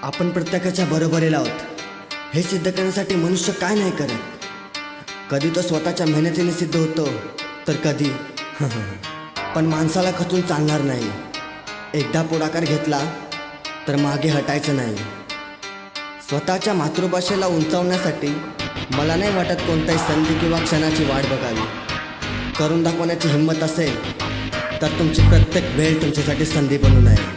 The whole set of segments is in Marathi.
आपण प्रत्येकाच्या बरोबरीला आहोत हे सिद्ध करण्यासाठी मनुष्य काय नाही करत. कधी तो स्वतःच्या मेहनतीने सिद्ध होतो तर कधी पण माणसाला खचून चालणार नाही. एकदा पुढाकार घेतला तर मागे हटायचं नाही. स्वतःच्या मातृभाषेला उंचावण्यासाठी मला नाही वाटत कोणताही संधी किंवा क्षणाची वाट बघावी. करून दाखवण्याची हिंमत असेल तर तुमची प्रत्येक वेळ तुमच्यासाठी संधी बनू नये.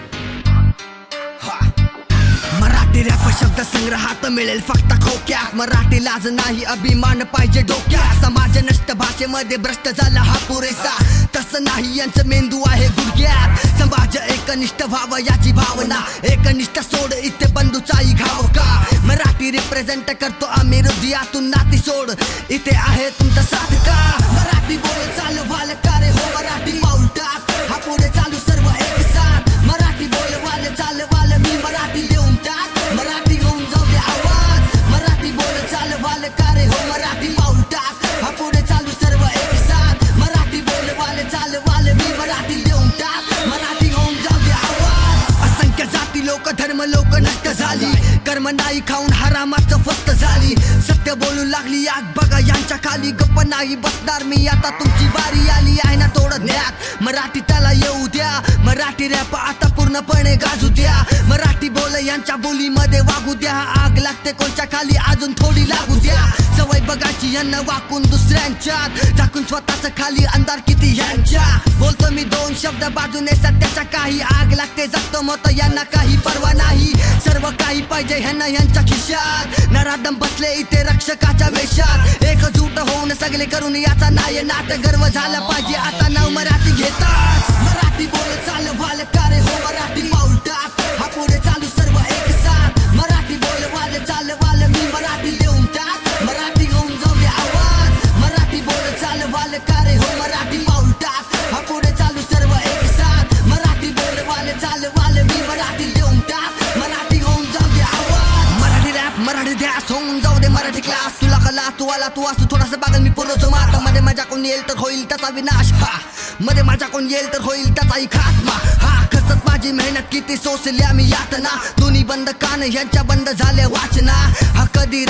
मराठी रॅप शब्द संग्रहात मिळेल फक्त खोक्यात. मराठी लाज नाही अभिमान पाहिजे डोक्यात. समाज नष्ट भाषेमध्ये भ्रष्ट झाला हा पुरेसा. तसं नाही यांचं मेंदू आहे गुडघ्यात. समाज एकनिष्ठ व्हावं याची भावना. एकनिष्ठ सोड इथे बंधूचाही घाव का. मराठी रिप्रेझेंट करतो आम्ही हृदयातून नाती सोड. इथे आहे तुमचा साथ का. मराठी बोल चालू वाल का रे हो मराठी पाऊल टाक. हा पुढे चालू सर्व एक साथ. मराठी बोल वाल चाल वाल मी मराठी देऊन टाक. मराठी होऊन जाऊ दे आवाज. मराठी बोल चाल वाल का रे हो मराठी पाऊल टाक. हा पुढे चालू सर्व एक साथ. मराठी बोल वाल चाल वाल मी मराठी देऊन टाक. मराठी होऊन जाऊ दे आवाज. असंख्य जाती लोक धर्म लोक नष्ट झाली. कर्म नाही खाऊन हरामाचं फस्त झाली. सत्य बोलू लागली आग बघा यांच्या खाली. गप्प नाही बसणार मी आता तुमची बारी आली आहे ना तोडत न्यात. मराठी त्याला येऊ द्या. मराठी रॅप आता पूर्णपणे गाजू द्या. मराठी बोल यांच्या बोलीमध्ये वागू द्या. आग लागते कोणच्या खाली अजून थोडी लागू द्या. सवय बघायची यांना वाकून दुसऱ्यांच्यात. झाकून स्वतःच खाली अंधार किती यांच्या. बोलतो मी दोन शब्द बाजूने सत्याच्या काही. आग लागते जगतो मत यांना काही परवा नाही. सर्व काही पाहिजे ह्यांना यांच्या खिशात. नराधम बसले इथे रक्षकाच्या वेशात. एकजूट होऊन सगळे करून याचा नाय नाट. गर्व झाला पाहिजे आता नाव मराठी घेतात. मराठी बोल चाल वाल का रे हो मराठी पाऊल टाक. हा पुढे चालू सर्व एक साथ. मराठी बोल वाल चाल वाल मी मराठी देऊन टाक. मराठी होऊन जाऊ दे आवाज. मराठी बोल चाल वाल का रे हो मराठी पाऊल टाक. हा पुढे चालू सर्व एक साथ. मराठी बोल वाल चाल वाल मी मराठी देऊन टाक. मराठी होऊन जाऊ दे आवाज. मराठी रॅप मराठी ध्यास होऊन जाऊ दे मराठी क्लास. तुला कला तू आला तू असू थोडासा बागल मी पूर्वच माता. मध्ये माझ्या कोण येईल तर होईल त्याचा विनाश. हा मध्ये माझ्या कोण येईल तर होईल त्याचाही खात्मा. हा खर्चत माझी मेहनत किती सोसली आम्ही यातना. दोन्ही बंद कान ह्यांच्या बंद झाले वाचना. हा कधी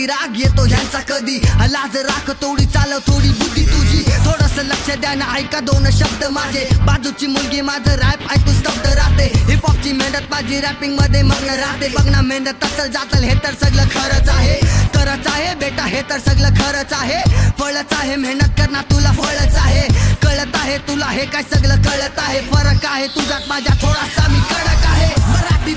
राग येतो ह्यांचा कधी. लाज राख थोडी चालव थोडी बुद्धी तुझी. थोडस लक्ष द्या ना ऐका दोन शब्द माझे. बाजूची मुलगी माझं रॅप ऐकू स्तब्ध राहते. हिपहॉपची मेहनत माझी रॅपिंग मध्ये मग्न राहते. बघ ना मेहनत असल जातल हे तर सगळं खरंच आहे. खरंच आहे बेटा हे तर सगळं खरंच आहे. फळच आहे मेहनत करणार तुला फळच आहे. कळत आहे तुला हे काय सगळं कळत आहे. फरक आहे तुझ्यात माझ्या थोडासा मी कडक आहे. मराठी